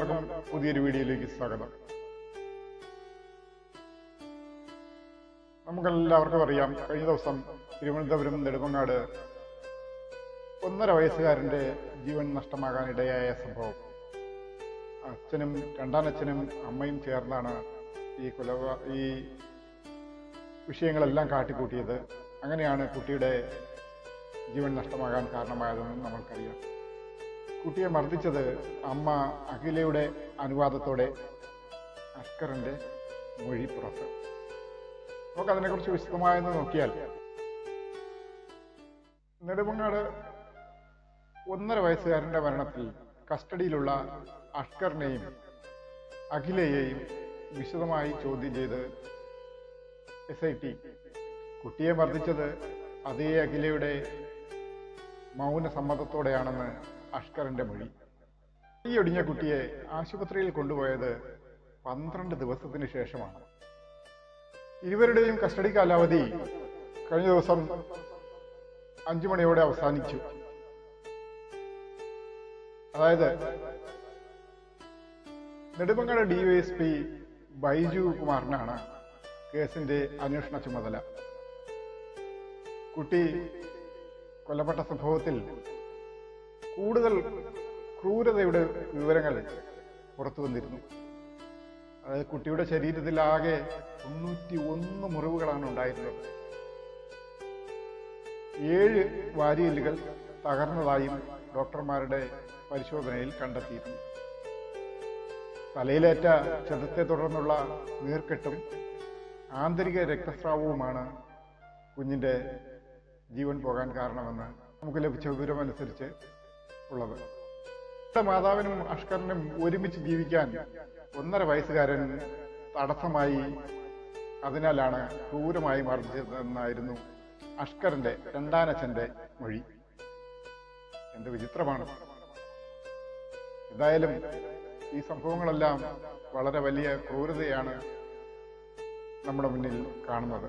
എല്ലാവർക്കും പുതിയൊരു വീഡിയോയിലേക്ക് സ്വാഗതം. നമുക്കെല്ലാവർക്കും അറിയാം, കഴിഞ്ഞ ദിവസം തിരുവനന്തപുരം നെടുമങ്ങാട് 1.5 വയസ്സുകാരൻ്റെ ജീവൻ നഷ്ടമാകാനിടയായ സംഭവം. അച്ഛനും രണ്ടാനച്ഛനും അമ്മയും ചേർന്നാണ് ഈ വിഷയങ്ങളെല്ലാം കാട്ടിക്കൂട്ടിയത്. അങ്ങനെയാണ് കുട്ടിയുടെ ജീവൻ നഷ്ടമാകാൻ കാരണമായതെന്ന് നമ്മൾക്കറിയാം. കുട്ടിയെ മർദ്ദിച്ചത് അമ്മ അഖിലയുടെ അനുവാദത്തോടെ അഷ്കറിന്റെ മൊഴി പുറത്ത്. നമുക്കതിനെക്കുറിച്ച് വിശദമായെന്ന് നോക്കിയാൽ, നെടുമങ്ങാട് 1.5 വയസ്സുകാരന്റെ മരണത്തിൽ കസ്റ്റഡിയിലുള്ള അഷ്കറിനെയും അഖിലയെയും വിശദമായി ചോദ്യം ചെയ്ത് SIT കുട്ടിയെ മർദ്ദിച്ചത് അതേ അഖിലയുടെ മൗന സമ്മതത്തോടെയാണെന്ന് അഷ്കറിന്റെ മൊഴി. ഈ ഒടിഞ്ഞ കുട്ടിയെ ആശുപത്രിയിൽ കൊണ്ടുപോയത് 12 ദിവസത്തിന് ശേഷമാണ്. ഇരുവരുടെയും കസ്റ്റഡി കാലാവധി കഴിഞ്ഞ ദിവസം 5 മണിയോടെ അവസാനിച്ചു. അതായത് നെടുമങ്ങാട് DYSP ബൈജു കുമാറിനാണ് കേസിന്റെ അന്വേഷണ ചുമതല. കുട്ടി കൊല്ലപ്പെട്ട സംഭവത്തിൽ കൂടുതൽ ക്രൂരതയുടെ വിവരങ്ങൾ പുറത്തു വന്നിരുന്നു. അതായത് കുട്ടിയുടെ ശരീരത്തിൽ ആകെ 91 മുറിവുകളാണ് ഉണ്ടായിരുന്നത്. 7 വാരിയെല്ലുകൾ തകർന്നതായും ഡോക്ടർമാരുടെ പരിശോധനയിൽ കണ്ടെത്തിയിരുന്നു. തലയിലേറ്റ ക്ഷതത്തെ തുടർന്നുള്ള നീർക്കെട്ടും ആന്തരിക രക്തസ്രാവവുമാണ് കുഞ്ഞിന്റെ ജീവൻ പോകാൻ കാരണമെന്ന് നമുക്ക് ലഭിച്ച വിവരമനുസരിച്ച് ഉള്ളത്. മാതാവിനും അഷ്കറിനും ഒരുമിച്ച് ജീവിക്കാൻ 1.5 വയസ്സുകാരൻ തടസ്സമായി, അതിനാലാണ് ക്രൂരമായി മർദ്ദിച്ചതെന്നായിരുന്നു അഷ്കറിന്റെ രണ്ടാനച്ഛന്റെ മൊഴി. എന്ത് വിചിത്രമാണ്! എന്തായാലും ഈ സംഭവങ്ങളെല്ലാം വളരെ വലിയ ക്രൂരതയാണ് നമ്മുടെ മുന്നിൽ കാണുന്നത്.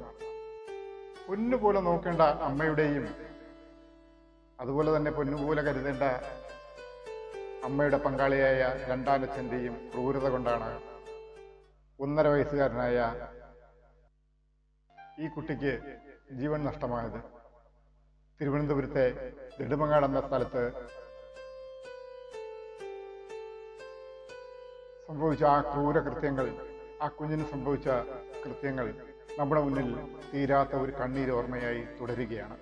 പൊന്നുപോലെ നോക്കേണ്ട അമ്മയുടെയും അതുപോലെ തന്നെ പൊന്നുപോലെ കരുതേണ്ട അമ്മയുടെ പങ്കാളിയായ രണ്ടാനച്ഛന്റെയും ക്രൂരത കൊണ്ടാണ് 1.5 വയസ്സുകാരനായ ഈ കുട്ടിക്ക് ജീവൻ നഷ്ടമായത്. തിരുവനന്തപുരത്തെ നെടുമങ്ങാട് എന്ന സ്ഥലത്ത് സംഭവിച്ച ആ ക്രൂര കൃത്യങ്ങൾ, ആ കുഞ്ഞിന് സംഭവിച്ച കൃത്യങ്ങൾ നമ്മുടെ മുന്നിൽ തീരാത്ത ഒരു കണ്ണീരോർമ്മയായി തുടരുകയാണ്.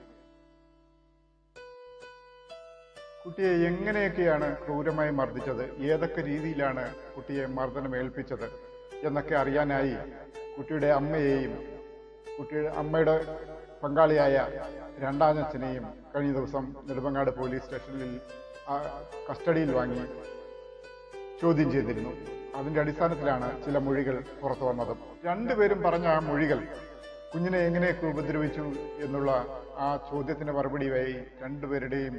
കുട്ടിയെ എങ്ങനെയൊക്കെയാണ് ക്രൂരമായി മർദ്ദിച്ചത്, ഏതൊക്കെ രീതിയിലാണ് കുട്ടിയെ മർദ്ദനമേൽപ്പിച്ചത് എന്നൊക്കെ അറിയാനായി കുട്ടിയുടെ അമ്മയെയും അമ്മയുടെ പങ്കാളിയായ രണ്ടാനച്ഛനെയും കഴിഞ്ഞ ദിവസം നെടുമങ്ങാട് പോലീസ് സ്റ്റേഷനിൽ കസ്റ്റഡിയിൽ വാങ്ങി ചോദ്യം ചെയ്തിരുന്നു. അതിന്റെ അടിസ്ഥാനത്തിലാണ് ചില മൊഴികൾ പുറത്തു വന്നത്. രണ്ടുപേരും പറഞ്ഞ ആ മൊഴികൾ, കുഞ്ഞിനെ എങ്ങനെയൊക്കെ ഉപദ്രവിച്ചു എന്നുള്ള ആ ചോദ്യത്തിന് മറുപടിയായി രണ്ടുപേരുടെയും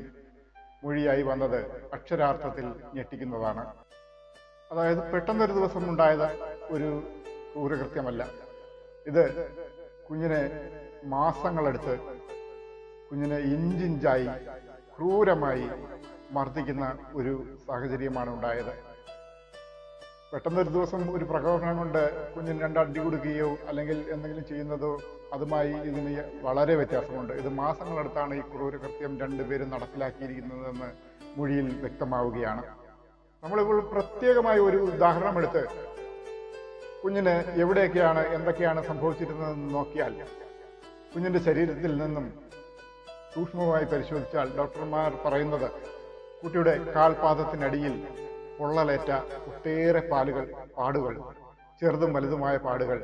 മൊഴിയായി വന്നത് അക്ഷരാർത്ഥത്തിൽ ഞെട്ടിക്കുന്നതാണ്. അതായത് പെട്ടെന്നൊരു ദിവസം ഉണ്ടായത് ഒരു ക്രൂരകൃത്യമല്ല. ഇത് കുഞ്ഞിനെ മാസങ്ങളെടുത്ത് കുഞ്ഞിനെ ഇഞ്ചിഞ്ചായി ക്രൂരമായി മർദ്ദിക്കുന്ന ഒരു സാഹചര്യമാണ് ഉണ്ടായത്. പെട്ടെന്നൊരു ദിവസം ഒരു പ്രകോപനം കൊണ്ട് കുഞ്ഞിന് 2 അടി കൊടുക്കുകയോ അല്ലെങ്കിൽ എന്തെങ്കിലും ചെയ്യുന്നതോ അതുമായി ഇതിന് വളരെ വ്യത്യാസമുണ്ട്. ഇത് മാസങ്ങളെടുത്താണ് ഈ ക്രൂരകൃത്യം രണ്ടുപേരും നടപ്പിലാക്കിയിരിക്കുന്നതെന്ന് മൊഴിയിൽ വ്യക്തമാവുകയാണ്. നമ്മളിപ്പോൾ പ്രത്യേകമായി ഒരു ഉദാഹരണം എടുത്ത് കുഞ്ഞിന് എവിടെയൊക്കെയാണ് എന്തൊക്കെയാണ് സംഭവിച്ചിരുന്നതെന്ന് നോക്കിയാൽ, കുഞ്ഞിന്റെ ശരീരത്തിൽ നിന്നും സൂക്ഷ്മമായി പരിശോധിച്ചാൽ ഡോക്ടർമാർ പറയുന്നത് കുട്ടിയുടെ കാൽപാദത്തിനടിയിൽ പൊള്ളലേറ്റ ഒട്ടേറെ പാടുകൾ, ചെറുതും വലുതുമായ പാടുകൾ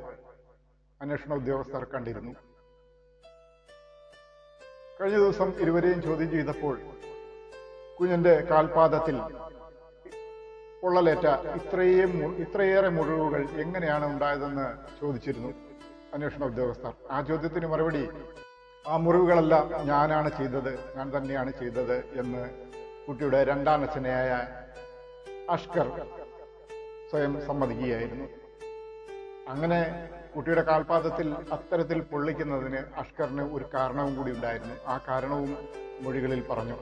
അന്വേഷണ ഉദ്യോഗസ്ഥർ കണ്ടിരുന്നു. കഴിഞ്ഞ ദിവസം ഇരുവരെയും ചോദ്യം ചെയ്തപ്പോൾ കുഞ്ഞിന്റെ കാൽപാദത്തിൽ പൊള്ളലേറ്റ ഇത്രയേറെ മുറിവുകൾ എങ്ങനെയാണ് ഉണ്ടായതെന്ന് ചോദിച്ചിരുന്നു അന്വേഷണ ഉദ്യോഗസ്ഥർ. ആ ചോദ്യത്തിന് മറുപടി, ആ മുറിവുകളെല്ലാം ഞാൻ തന്നെയാണ് ചെയ്തത് എന്ന് കുട്ടിയുടെ രണ്ടാനച്ഛനായ അഷ്കർ സ്വയം സമ്മതിക്കുകയായിരുന്നു. അങ്ങനെ കുട്ടിയുടെ കാൽപാദത്തിൽ അത്തരത്തിൽ പൊള്ളിക്കുന്നതിന് അഷ്കറിന് ഒരു കാരണവും കൂടി ഉണ്ടായിരുന്നു. ആ കാരണവും മൊഴികളിൽ പറഞ്ഞു.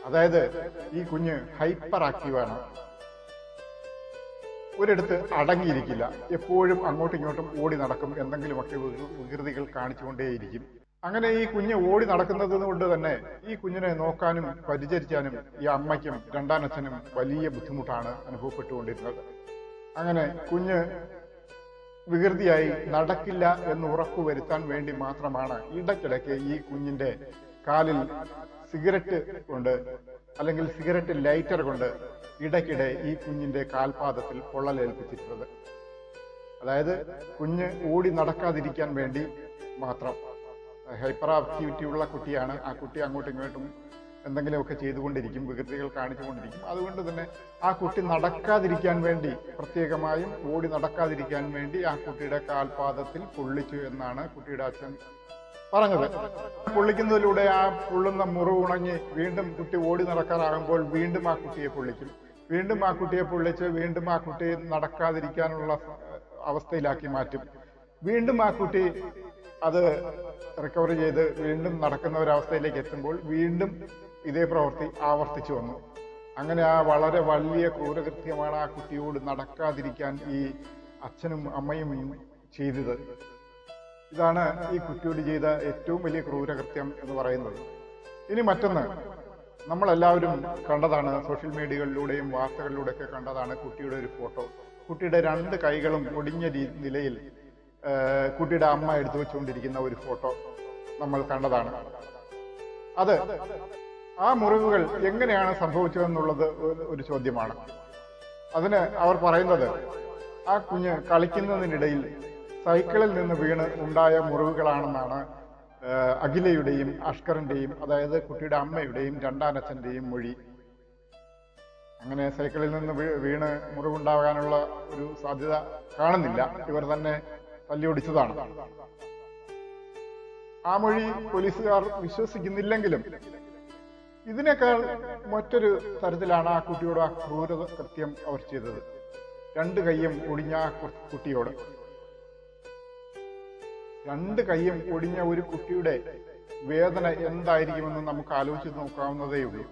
അതായത് ഈ കുഞ്ഞ് ഹൈപ്പർ ആക്റ്റീവാണ്. ഒരിടത്ത് അടങ്ങിയിരിക്കില്ല, എപ്പോഴും അങ്ങോട്ടും ഇങ്ങോട്ടും ഓടി നടക്കും, എന്തെങ്കിലുമൊക്കെ വികൃതികൾ കാണിച്ചുകൊണ്ടേയിരിക്കും. അങ്ങനെ ഈ കുഞ്ഞ് ഓടി നടക്കുന്നത് കൊണ്ട് തന്നെ ഈ കുഞ്ഞിനെ നോക്കാനും പരിചരിക്കാനും ഈ അമ്മയ്ക്കും രണ്ടാനച്ഛനും വലിയ ബുദ്ധിമുട്ടാണ് അനുഭവപ്പെട്ടുകൊണ്ടിരുന്നത്. അങ്ങനെ കുഞ്ഞ് വികൃതിയായി നടക്കില്ല എന്ന് ഉറപ്പുവരുത്താൻ വേണ്ടി മാത്രമാണ് ഇടയ്ക്കിടയ്ക്ക് ഈ കുഞ്ഞിന്റെ കാലിൽ സിഗരറ്റ് കൊണ്ട് അല്ലെങ്കിൽ സിഗരറ്റ് ലൈറ്റർ കൊണ്ട് ഇടയ്ക്കിടെ ഈ കുഞ്ഞിന്റെ കാൽപാദത്തിൽ പൊള്ളലേൽപ്പിച്ചിരുന്നത്. അതായത് കുഞ്ഞ് ഓടി നടക്കാതിരിക്കാൻ വേണ്ടി മാത്രം. ഹൈപ്പർ ആക്ടിവിറ്റി ഉള്ള കുട്ടിയാണ്. ആ കുട്ടി അങ്ങോട്ടും ഇങ്ങോട്ടും എന്തെങ്കിലുമൊക്കെ ചെയ്തുകൊണ്ടിരിക്കും, വികൃതികൾ കാണിച്ചുകൊണ്ടിരിക്കും. അതുകൊണ്ട് തന്നെ ആ കുട്ടി നടക്കാതിരിക്കാൻ വേണ്ടി, പ്രത്യേകമായും ഓടി നടക്കാതിരിക്കാൻ വേണ്ടി ആ കുട്ടിയുടെ കാൽപാദത്തിൽ പൊള്ളിച്ചു എന്നാണ് കുട്ടിയുടെ അച്ഛൻ പറഞ്ഞത്. പൊള്ളിക്കുന്നതിലൂടെ ആ പൊള്ളുന്ന മുറിവ് ഉണങ്ങി വീണ്ടും കുട്ടി ഓടി നടക്കാറാകുമ്പോൾ വീണ്ടും ആ കുട്ടിയെ പൊള്ളിക്കും. വീണ്ടും ആ കുട്ടിയെ പൊള്ളിച്ച് വീണ്ടും ആ കുട്ടിയെ നടക്കാതിരിക്കാനുള്ള അവസ്ഥയിലാക്കി മാറ്റും. വീണ്ടും ആ കുട്ടി അത് റിക്കവർ ചെയ്ത് വീണ്ടും നടക്കുന്ന ഒരവസ്ഥയിലേക്ക് എത്തുമ്പോൾ വീണ്ടും ഇതേ പ്രവൃത്തി ആവർത്തിച്ചു വന്നു. അങ്ങനെ ആ വളരെ വലിയ ക്രൂരകൃത്യമാണ് ആ കുട്ടിയോട് നടക്കാതിരിക്കാൻ ഈ അച്ഛനും അമ്മയും ചെയ്തത്. ഇതാണ് ഈ കുട്ടിയോട് ചെയ്ത ഏറ്റവും വലിയ ക്രൂരകൃത്യം എന്ന് പറയുന്നത്. ഇനി മറ്റൊന്ന്, നമ്മളെല്ലാവരും കണ്ടതാണ്, സോഷ്യൽ മീഡിയകളിലൂടെയും വാർത്തകളിലൂടെയൊക്കെ കണ്ടതാണ് കുട്ടിയുടെ ഒരു ഫോട്ടോ. കുട്ടിയുടെ രണ്ട് കൈകളും ഒടിഞ്ഞ നിലയിൽ കുട്ടിയുടെ അമ്മ എടുത്തു വെച്ചുകൊണ്ടിരിക്കുന്ന ഒരു ഫോട്ടോ നമ്മൾ കണ്ടതാണ്. അത് ആ മുറിവുകൾ എങ്ങനെയാണ് സംഭവിച്ചതെന്നുള്ളത് ഒരു ചോദ്യമാണ്. അതിന് അവർ പറയുന്നത്, ആ കുഞ്ഞ് കളിക്കുന്നതിനിടയിൽ സൈക്കിളിൽ നിന്ന് വീണ് ഉണ്ടായ മുറിവുകളാണെന്നാണ് അഖിലയുടെയും അഷ്കറിന്റെയും, അതായത് കുട്ടിയുടെ അമ്മയുടെയും രണ്ടാനച്ഛന്റെയും മൊഴി. അങ്ങനെ സൈക്കിളിൽ നിന്ന് വീണ് മുറിവുണ്ടാകാനുള്ള ഒരു സാധ്യത കാണുന്നില്ല. ഇവർ തന്നെ തല്ലിയൊടിച്ചതാണ്. ആ മൊഴി പോലീസുകാർ വിശ്വസിക്കുന്നില്ലെങ്കിലും ഇതിനേക്കാൾ മറ്റൊരു തരത്തിലാണ് ആ കുട്ടിയോട് ആ ക്രൂരത കൃത്യം അവർ ചെയ്തത്. രണ്ട് കൈയും ഒടിഞ്ഞ കുട്ടിയോട്, രണ്ട് കൈയും ഒടിഞ്ഞ ഒരു കുട്ടിയുടെ വേദന എന്തായിരിക്കുമെന്ന് നമുക്ക് ആലോചിച്ച് നോക്കാവുന്നതേ ഉള്ളൂ.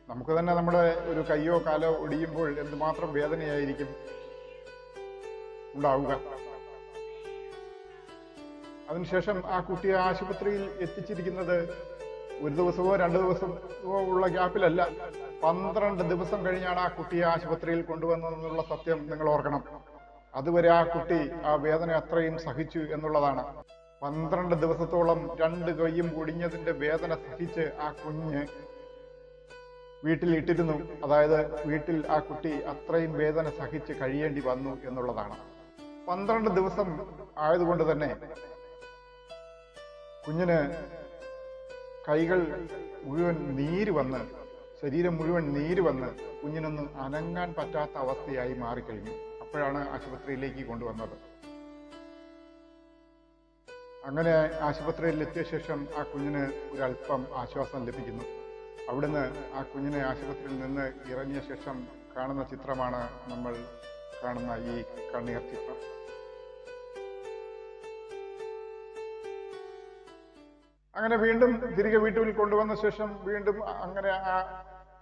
നമുക്ക് തന്നെ നമ്മുടെ ഒരു കൈയോ കാലോ ഒടിയുമ്പോൾ എന്തുമാത്രം വേദനയായിരിക്കും ഉണ്ടാവുക. അതിനുശേഷം ആ കുട്ടിയെ ആശുപത്രിയിൽ എത്തിച്ചിരിക്കുന്നത് ഒരു ദിവസമോ 2 ദിവസമോ ഉള്ള ഗ്യാപ്പിലല്ല, 12 ദിവസം കഴിഞ്ഞാണ് ആ കുട്ടിയെ ആശുപത്രിയിൽ കൊണ്ടുവന്നതെന്നുള്ള സത്യം നിങ്ങൾ ഓർക്കണം. അതുവരെ ആ കുട്ടി ആ വേദന അത്രയും സഹിച്ചു എന്നുള്ളതാണ്. 12 ദിവസത്തോളം 2 കൈയും ഒടിഞ്ഞതിന്റെ വേദന സഹിച്ച് ആ കുഞ്ഞ് വീട്ടിൽ ഇട്ടിരുന്നു. അതായത് വീട്ടിൽ ആ കുട്ടി അത്രയും വേദന സഹിച്ച് കഴിയേണ്ടി വന്നു എന്നുള്ളതാണ്. 12 ദിവസം ആയതുകൊണ്ട് തന്നെ കുഞ്ഞിന് കൈകൾ മുഴുവൻ നീര് വന്ന്, ശരീരം മുഴുവൻ നീര് വന്ന് കുഞ്ഞിനൊന്നും അനങ്ങാൻ പറ്റാത്ത അവസ്ഥയായി മാറിക്കഴിഞ്ഞു. അപ്പോഴാണ് ആശുപത്രിയിലേക്ക് കൊണ്ടുവന്നത്. അങ്ങനെ ആശുപത്രിയിൽ എത്തിയ ശേഷം ആ കുഞ്ഞിന് ഒരല്പം ആശ്വാസം ലഭിക്കുന്നു. അവിടുന്ന് ആ കുഞ്ഞിനെ ആശുപത്രിയിൽ നിന്ന് ഇറങ്ങിയ ശേഷം കാണുന്ന ചിത്രമാണ് നമ്മൾ കാണുന്ന ഈ കണ്ണീർ ചിത്രം. അങ്ങനെ വീണ്ടും തിരികെ വീട്ടിൽ കൊണ്ടുവന്ന ശേഷം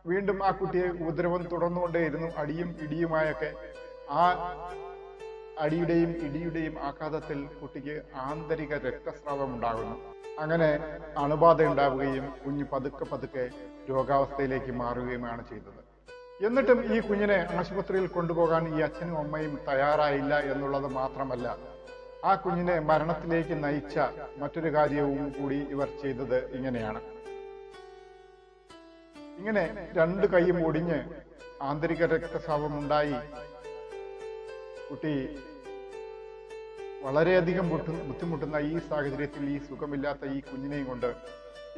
വീണ്ടും ആ കുട്ടിയെ ഉപദ്രവം തുടർന്നുകൊണ്ടേയിരുന്നു, അടിയും ഇടിയുമായൊക്കെ. ആ അടിയുടെയും ഇടിയുടെയും ആഘാതത്തിൽ കുട്ടിക്ക് ആന്തരിക രക്തസ്രാവം ഉണ്ടാകുന്നു. അങ്ങനെ അണുബാധ ഉണ്ടാവുകയും കുഞ്ഞ് പതുക്കെ പതുക്കെ രോഗാവസ്ഥയിലേക്ക് മാറുകയുമാണ് ചെയ്തത്. എന്നിട്ടും ഈ കുഞ്ഞിനെ ആശുപത്രിയിൽ കൊണ്ടുപോകാൻ ഈ അച്ഛനും അമ്മയും തയ്യാറായില്ല എന്നുള്ളത് മാത്രമല്ല, ആ കുഞ്ഞിനെ മരണത്തിലേക്ക് നയിച്ച മറ്റൊരു കാര്യവും കൂടി ഇവർ ചെയ്തത് ഇങ്ങനെയാണ്. ഇങ്ങനെ 2 കൈയും ഒടിഞ്ഞ് ആന്തരിക രക്തസ്രാവം ഉണ്ടായി കുട്ടി വളരെയധികം ബുദ്ധിമുട്ടുന്ന ഈ സാഹചര്യത്തിൽ ഈ സുഖമില്ലാത്ത ഈ കുഞ്ഞിനെയും കൊണ്ട്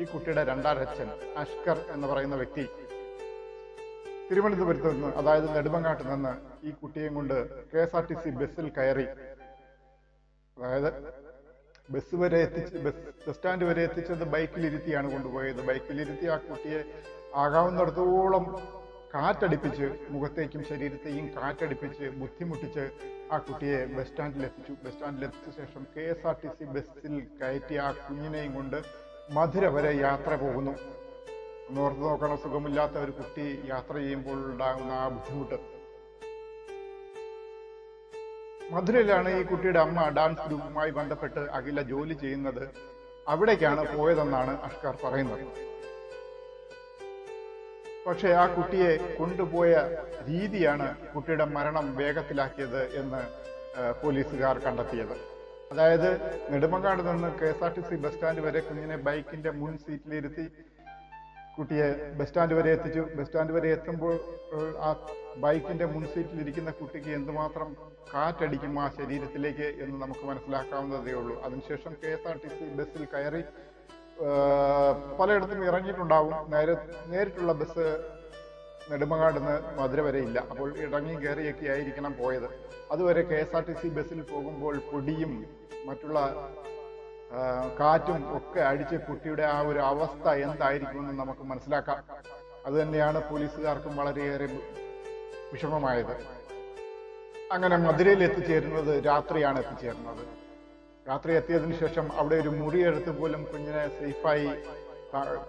ഈ കുട്ടിയുടെ രണ്ടാനച്ഛൻ അഷ്കർ എന്ന് പറയുന്ന വ്യക്തി തിരുവനന്തപുരത്ത് നിന്ന്, അതായത് നെടുമങ്ങാട്ട് നിന്ന് ഈ കുട്ടിയെയും കൊണ്ട് KSRTC ബസ്സിൽ കയറി, അതായത് ബസ് സ്റ്റാൻഡ് വരെ എത്തിച്ചത് ബൈക്കിലിരുത്തിയാണ് കൊണ്ടുപോയത്. ബൈക്കിലിരുത്തി ആ കുട്ടിയെ ആകാവുന്നിടത്തോളം കാറ്റടിപ്പിച്ച്, മുഖത്തേക്കും ശരീരത്തെയും കാറ്റടിപ്പിച്ച് ബുദ്ധിമുട്ടിച്ച് ആ കുട്ടിയെ ബസ് സ്റ്റാൻഡിലെത്തിച്ചു. ബസ് സ്റ്റാൻഡിലെത്തിച്ച ശേഷം KSRTC ബസ്സിൽ കയറ്റി ആ കുഞ്ഞിനെയും കൊണ്ട് മധുര വരെ യാത്ര പോകുന്നു. ഒന്ന് ഓർത്ത് നോക്കണം, സുഖമില്ലാത്ത ഒരു കുട്ടി യാത്ര ചെയ്യുമ്പോൾ ഉണ്ടാകുന്ന ആ ബുദ്ധിമുട്ട്. മധുരയിലാണ് ഈ കുട്ടിയുടെ അമ്മ ഡാൻസ് ഗ്രൂപ്പുമായി ബന്ധപ്പെട്ട് അഖില ജോലി ചെയ്യുന്നത്. അവിടേക്കാണ് പോയതെന്നാണ് അഷ്കർ പറയുന്നത്. പക്ഷെ ആ കുട്ടിയെ കൊണ്ടുപോയ രീതിയാണ് കുട്ടിയുടെ മരണം വേഗത്തിലാക്കിയത് എന്ന് പോലീസുകാർ കണ്ടെത്തിയത്. അതായത് നെടുമങ്ങാട് നിന്ന് KSRTC ബസ് സ്റ്റാൻഡ് വരെ കുഞ്ഞിനെ ബൈക്കിന്റെ മുൻ സീറ്റിലിരുത്തി കുട്ടിയെ ബസ് സ്റ്റാൻഡ് വരെ എത്തിച്ചു. ബസ് സ്റ്റാൻഡ് വരെ എത്തുമ്പോൾ ആ ബൈക്കിന്റെ മുൻ സീറ്റിലിരിക്കുന്ന കുട്ടിക്ക് എന്തുമാത്രം കാറ്റടിക്കും ആ ശരീരത്തിലേക്ക് എന്ന് നമുക്ക് മനസ്സിലാക്കാവുന്നതേ ഉള്ളൂ. അതിനുശേഷം KSRTC ബസ്സിൽ കയറി പലയിടത്തും ഇറങ്ങിയിട്ടുണ്ടാവും. നേരിട്ടുള്ള ബസ് നെടുമങ്ങാട് നിന്ന് മധുര വരെ ഇല്ല. അപ്പോൾ ഇറങ്ങി കയറിയൊക്കെ ആയിരിക്കണം പോയത്. അതുവരെ KSRTC ബസ്സിൽ പോകുമ്പോൾ പൊടിയും മറ്റുള്ള കാറ്റും ഒക്കെ അടിച്ച് കുട്ടിയുടെ ആ ഒരു അവസ്ഥ എന്തായിരിക്കുമെന്ന് നമുക്ക് മനസ്സിലാക്കാം. അത് തന്നെയാണ് പോലീസുകാർക്കും വളരെയേറെ വിഷമമായത്. അങ്ങനെ മധുരയിൽ എത്തിച്ചേരുന്നത് രാത്രിയാണ് എത്തിച്ചേരുന്നത്. രാത്രി എത്തിയതിനു ശേഷം അവിടെ ഒരു മുറിയെടുത്ത് പോലും കുഞ്ഞിനെ സേഫായി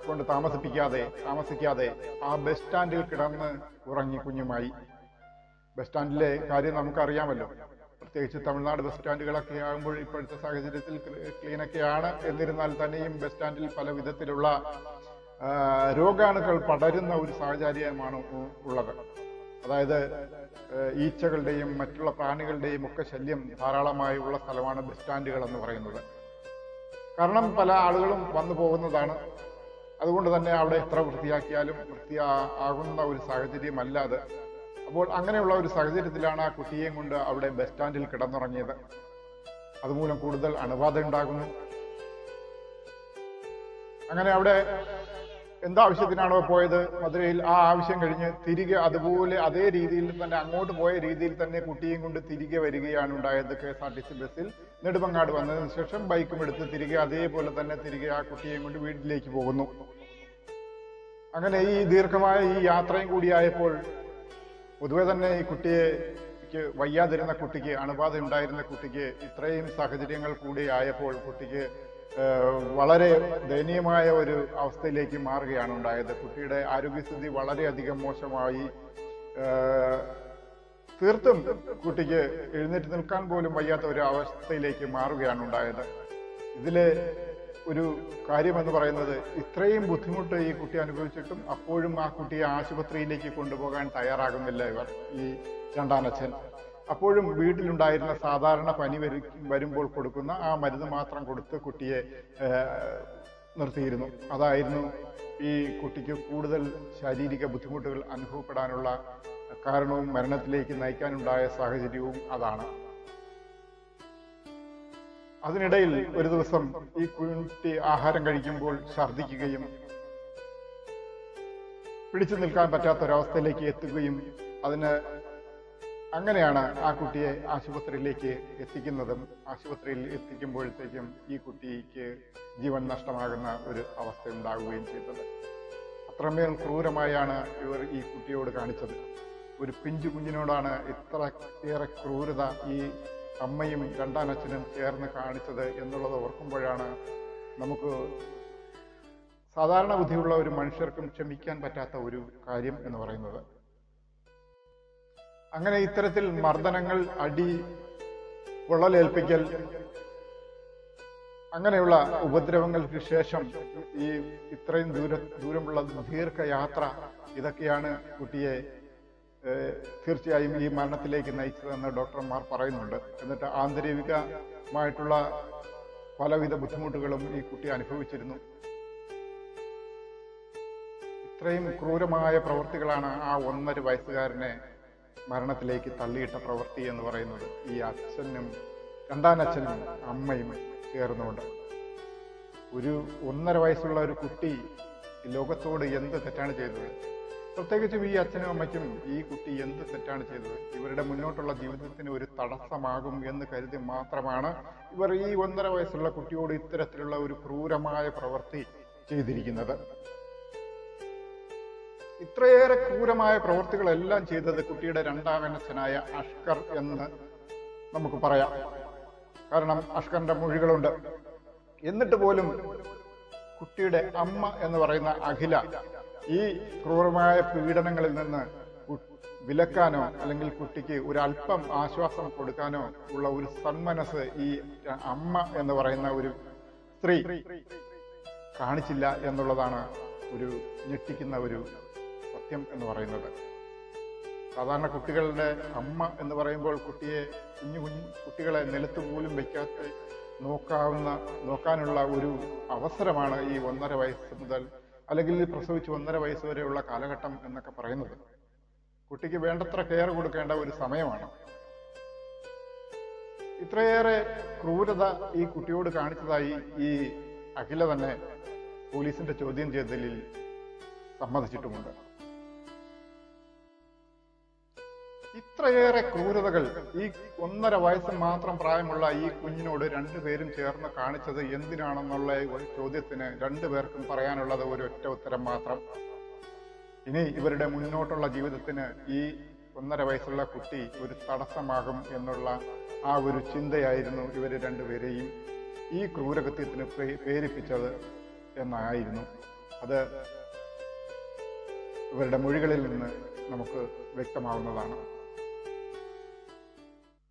കൊണ്ട് താമസിക്കാതെ ആ ബസ് സ്റ്റാൻഡിൽ കിടന്ന് ഉറങ്ങി കുഞ്ഞുമായി. ബസ് സ്റ്റാൻഡിലെ കാര്യം നമുക്കറിയാമല്ലോ. പ്രത്യേകിച്ച് തമിഴ്നാട് ബസ് സ്റ്റാൻഡുകളൊക്കെ ആകുമ്പോൾ ഇപ്പോഴത്തെ സാഹചര്യത്തിൽ ക്ലീനൊക്കെയാണ്. എന്നിരുന്നാൽ തന്നെയും ബസ് സ്റ്റാൻഡിൽ പല വിധത്തിലുള്ള രോഗാണുക്കൾ പടരുന്ന ഒരു സാഹചര്യമാണ് ഉള്ളത്. അതായത് ഈച്ചകളുടെയും മറ്റുള്ള പ്രാണികളുടെയും ഒക്കെ ശല്യം ധാരാളമായി ഉള്ള സ്ഥലമാണ് ബസ് സ്റ്റാൻഡുകൾ എന്ന് പറയുന്നത്. കാരണം പല ആളുകളും വന്നു പോകുന്നതാണ്. അതുകൊണ്ട് തന്നെ അവിടെ എത്ര വൃത്തിയാക്കിയാലും വൃത്തിയാകുന്ന ഒരു സാഹചര്യമല്ല അത്. അപ്പോൾ അങ്ങനെയുള്ള ഒരു സാഹചര്യത്തിലാണ് ആ കുട്ടിയെയും കൊണ്ട് അവിടെ ബസ് സ്റ്റാൻഡിൽ കിടന്നുറങ്ങിയത്. അതുമൂലം കൂടുതൽ അണുബാധ ഉണ്ടാകുന്നു. അങ്ങനെ അവിടെ എന്താവശ്യത്തിനാണോ പോയത് മധുരയിൽ, ആ ആവശ്യം കഴിഞ്ഞ് തിരികെ അതുപോലെ അതേ രീതിയിൽ തന്നെ അങ്ങോട്ട് പോയ രീതിയിൽ തന്നെ കുട്ടിയെയും കൊണ്ട് തിരികെ വരികയാണ് ഉണ്ടായത്. KSRTC ബസ്സിൽ നെടുമങ്ങാട് വന്നതിന് ശേഷം ബൈക്കും എടുത്ത് തിരികെ അതേപോലെ തന്നെ തിരികെ ആ കുട്ടിയെയും കൊണ്ട് വീട്ടിലേക്ക് പോകുന്നു. അങ്ങനെ ഈ ദീർഘമായ ഈ യാത്രയും കൂടിയായപ്പോൾ പൊതുവെ തന്നെ ഈ കുട്ടിക്ക് വയ്യാതിരുന്ന കുട്ടിക്ക്, അണുബാധ ഉണ്ടായിരുന്ന കുട്ടിക്ക് ഇത്രയും സാഹചര്യങ്ങൾ കൂടി ആയപ്പോൾ കുട്ടിക്ക് വളരെ ദയനീയമായ ഒരു അവസ്ഥയിലേക്ക് മാറുകയാണ് ഉണ്ടായത്. കുട്ടിയുടെ ആരോഗ്യസ്ഥിതി വളരെയധികം മോശമായി. തീർത്തും കുട്ടിക്ക് എഴുന്നേറ്റ് നിൽക്കാൻ പോലും വയ്യാത്ത ഒരു അവസ്ഥയിലേക്ക് മാറുകയാണ് ഉണ്ടായത്. ഇതിലെ ഒരു കാര്യമെന്ന് പറയുന്നത്, ഇത്രയും ബുദ്ധിമുട്ട് ഈ കുട്ടി അനുഭവിച്ചിട്ടും അപ്പോഴും ആ കുട്ടിയെ ആശുപത്രിയിലേക്ക് കൊണ്ടുപോകാൻ തയ്യാറാകുന്നില്ല ഇവർ, ഈ രണ്ടാനച്ഛൻ. അപ്പോഴും വീട്ടിലുണ്ടായിരുന്ന സാധാരണ പനി വരുമ്പോൾ കൊടുക്കുന്ന ആ മരുന്ന് മാത്രം കൊടുത്ത് കുട്ടിയെ നിർത്തിയിരുന്നു. അതായിരുന്നു ഈ കുട്ടിക്ക് കൂടുതൽ ശാരീരിക ബുദ്ധിമുട്ടുകൾ അനുഭവപ്പെടാനുള്ള കാരണവും മരണത്തിലേക്ക് നയിക്കാനുണ്ടായ സാഹചര്യവും അതാണ്. അതിനിടയിൽ ഒരു ദിവസം ഈ കുട്ടി ആഹാരം കഴിക്കുമ്പോൾ ഛർദ്ദിക്കുകയും പിടിച്ചു നിൽക്കാൻ പറ്റാത്തൊരവസ്ഥയിലേക്ക് എത്തുകയും അങ്ങനെയാണ് ആ കുട്ടിയെ ആശുപത്രിയിലേക്ക് എത്തിക്കുന്നതും ആശുപത്രിയിൽ എത്തിക്കുമ്പോഴത്തേക്കും ഈ കുട്ടിക്ക് ജീവൻ നഷ്ടമാകുന്ന ഒരു അവസ്ഥ ഉണ്ടാകുകയും ചെയ്തത്. അത്രമേൽ ക്രൂരമായാണ് ഇവർ ഈ കുട്ടിയോട് കാണിച്ചത്. ഒരു പിഞ്ചു കുഞ്ഞിനോടാണ് ഇത്രയേറെ ക്രൂരത ഈ അമ്മയും രണ്ടാനച്ഛനും ചേർന്ന് കാണിച്ചത് എന്നുള്ളത് ഓർക്കുമ്പോഴാണ് നമുക്ക് സാധാരണ ബുദ്ധിയുള്ള ഒരു മനുഷ്യർക്കും ക്ഷമിക്കാൻ പറ്റാത്ത ഒരു കാര്യം എന്ന് പറയുന്നത്. അങ്ങനെ ഇത്തരത്തിൽ മർദ്ദനങ്ങൾ, അടി, പൊള്ളലേൽപ്പിക്കൽ, അങ്ങനെയുള്ള ഉപദ്രവങ്ങൾക്ക് ശേഷം ഈ ഇത്രയും ദൂരമുള്ള ദീർഘയാത്ര, ഇതൊക്കെയാണ് കുട്ടിയെ തീർച്ചയായും ഈ മരണത്തിലേക്ക് നയിച്ചതെന്ന് ഡോക്ടർമാർ പറയുന്നുണ്ട്. എന്നിട്ട് ആന്തരികമായിട്ടുള്ള പലവിധ ബുദ്ധിമുട്ടുകളും ഈ കുട്ടി അനുഭവിച്ചിരുന്നു. ഇത്രയും ക്രൂരമായ പ്രവൃത്തികളാണ് ആ 1.5 വയസ്സുകാരനെ മരണത്തിലേക്ക് തള്ളിയിട്ട പ്രവൃത്തി എന്ന് പറയുന്നത്. ഈ അച്ഛനും രണ്ടാനച്ഛനും അമ്മയും ചേർന്നുകൊണ്ട് ഒരു 1.5 വയസ്സുള്ള ഒരു കുട്ടി ലോകത്തോട് എന്ത് തെറ്റാണ് ചെയ്തത്? പ്രത്യേകിച്ചും ഈ അച്ഛനും അമ്മയ്ക്കും ഈ കുട്ടി എന്ത് തെറ്റാണ് ചെയ്തത്? ഇവരുടെ മുന്നോട്ടുള്ള ജീവിതത്തിന് ഒരു തടസ്സമാകും എന്ന് കരുതി മാത്രമാണ് ഇവർ ഈ 1.5 വയസ്സുള്ള കുട്ടിയോട് ഇത്തരത്തിലുള്ള ഒരു ക്രൂരമായ പ്രവൃത്തി ചെയ്തിരിക്കുന്നത്. ഇത്രയേറെ ക്രൂരമായ പ്രവൃത്തികളെല്ലാം ചെയ്തത് കുട്ടിയുടെ രണ്ടാമനച്ഛനായ അഷ്കർ എന്ന് നമുക്ക് പറയാം. കാരണം അഷ്കറിന്റെ മൊഴികളുണ്ട്. എന്നിട്ട് പോലും കുട്ടിയുടെ അമ്മ എന്ന് പറയുന്ന അഖില ഈ ക്രൂരമായ പീഡനങ്ങളിൽ നിന്ന് വിലക്കാനോ അല്ലെങ്കിൽ കുട്ടിക്ക് ഒരു അല്പം ആശ്വാസം കൊടുക്കാനോ ഉള്ള ഒരു സന്മനസ് ഈ അമ്മ എന്ന് പറയുന്ന ഒരു സ്ത്രീ കാണിച്ചില്ല എന്നുള്ളതാണ് ഒരു ഞെട്ടിക്കുന്ന ഒരു സത്യം എന്ന് പറയുന്നത്. സാധാരണ കുട്ടികളുടെ അമ്മ എന്ന് പറയുമ്പോൾ കുട്ടിയെ കുഞ്ഞു കുട്ടികളെ നിലത്ത് പോലും വയ്ക്കാത്ത നോക്കാനുള്ള ഒരു അവസരമാണ് ഈ 1.5 വയസ്സ് മുതൽ അല്ലെങ്കിൽ പ്രസവിച്ച് 1.5 വയസ്സ് വരെയുള്ള കാലഘട്ടം എന്നൊക്കെ പറയുന്നത്. കുട്ടിക്ക് വേണ്ടത്ര കെയർ കൊടുക്കേണ്ട ഒരു സമയമാണ്. ഇത്രയേറെ ക്രൂരത ഈ കുട്ടിയോട് കാണിച്ചതായി ഈ അഖില തന്നെ പോലീസിന്റെ ചോദ്യം ചെയ്യലിൽ സമ്മതിച്ചിട്ടുമുണ്ട്. ഇത്രയേറെ ക്രൂരതകൾ ഈ 1.5 വയസ്സ് മാത്രം പ്രായമുള്ള ഈ കുഞ്ഞിനോട് രണ്ടുപേരും ചേർന്ന് കാണിച്ചത് എന്തിനാണെന്നുള്ള ഒരു ചോദ്യത്തിന് രണ്ടുപേർക്കും പറയാനുള്ളത് ഒരൊറ്റ ഉത്തരം മാത്രം. ഇനി ഇവരുടെ മുന്നോട്ടുള്ള ജീവിതത്തിന് ഈ 1.5 വയസ്സുള്ള കുട്ടി ഒരു തടസ്സമാകും എന്നുള്ള ആ ഒരു ചിന്തയായിരുന്നു ഇവര് രണ്ടുപേരെയും ഈ ക്രൂരകൃത്യത്തിന് പ്രേരിപ്പിച്ചത് എന്നായിരുന്നു. അത് ഇവരുടെ മൊഴികളിൽ നിന്ന് നമുക്ക് വ്യക്തമാവുന്നതാണ്.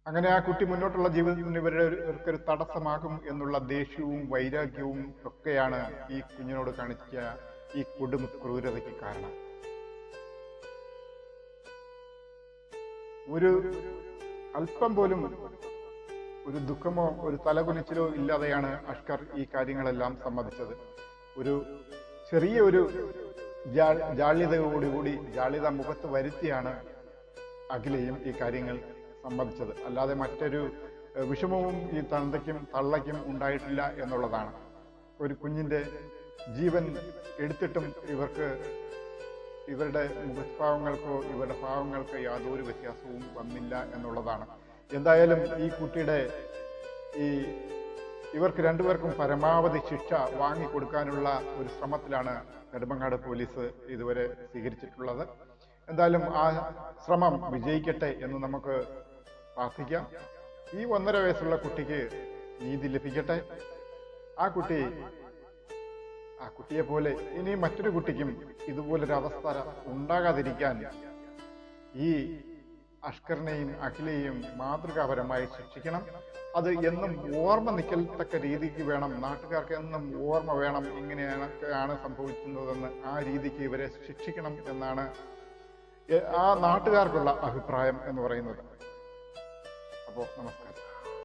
അങ്ങനെ ആ കുട്ടി മുന്നോട്ടുള്ള ജീവിതത്തിന് ഇവർക്കൊരു തടസ്സമാകും എന്നുള്ള ദേഷ്യവും വൈരാഗ്യവും ഒക്കെയാണ് ഈ കുഞ്ഞിനോട് കാണിച്ച ഈ കൊടും ക്രൂരതയ്ക്ക് കാരണം. ഒരു അല്പം പോലും ഒരു ദുഃഖമോ ഒരു തലകുനിച്ചിലോ ഇല്ലാതെയാണ് അഷ്കർ ഈ കാര്യങ്ങളെല്ലാം സമ്മതിച്ചത്. ഒരു ചെറിയ ഒരു ജാള്യതയോടുകൂടി ജാള്യത മുഖത്ത് വരുത്തിയാണ് അഖിലയും ഈ കാര്യങ്ങൾ സമ്മതിച്ചത്. അല്ലാതെ മറ്റൊരു വിഷമവും ഈ തന്തയ്ക്കും തള്ളയ്ക്കും ഉണ്ടായിട്ടില്ല എന്നുള്ളതാണ്. ഒരു കുഞ്ഞിന്റെ ജീവൻ എടുത്തിട്ടും ഇവരുടെ മുഖഭാവങ്ങൾക്കോ ഇവരുടെ ഭാവങ്ങൾക്കോ യാതൊരു വ്യത്യാസവും വന്നില്ല എന്നുള്ളതാണ്. എന്തായാലും ഈ കുട്ടിയുടെ ഇവർക്ക് രണ്ടുപേർക്കും പരമാവധി ശിക്ഷ വാങ്ങിക്കൊടുക്കാനുള്ള ഒരു ശ്രമത്തിലാണ് നെടുമങ്ങാട് പോലീസ് ഇതുവരെ സ്വീകരിച്ചിട്ടുള്ളത്. എന്തായാലും ആ ശ്രമം വിജയിക്കട്ടെ എന്ന് നമുക്ക് പ്രാർത്ഥിക്കാം. ഈ 1.5 വയസ്സുള്ള കുട്ടിക്ക് നീതി ലഭിക്കട്ടെ. ആ കുട്ടിയെ പോലെ ഇനി മറ്റൊരു കുട്ടിക്കും ഇതുപോലൊരവസ്ഥ ഉണ്ടാകാതിരിക്കാൻ ഈ അഷ്കറിനെയും അഖിലയെയും മാതൃകാപരമായി ശിക്ഷിക്കണം. അത് എന്നും ഓർമ്മ നിൽക്കത്തക്ക രീതിക്ക് വേണം. നാട്ടുകാർക്ക് എന്നും ഓർമ്മ വേണം ഇങ്ങനെയാണ് സംഭവിക്കുന്നതെന്ന്. ആ രീതിക്ക് ഇവരെ ശിക്ഷിക്കണം എന്നാണ് ആ നാട്ടുകാർക്കുള്ള അഭിപ്രായം എന്ന് പറയുന്നത്. അപ്പോൾ നമസ്കാരം.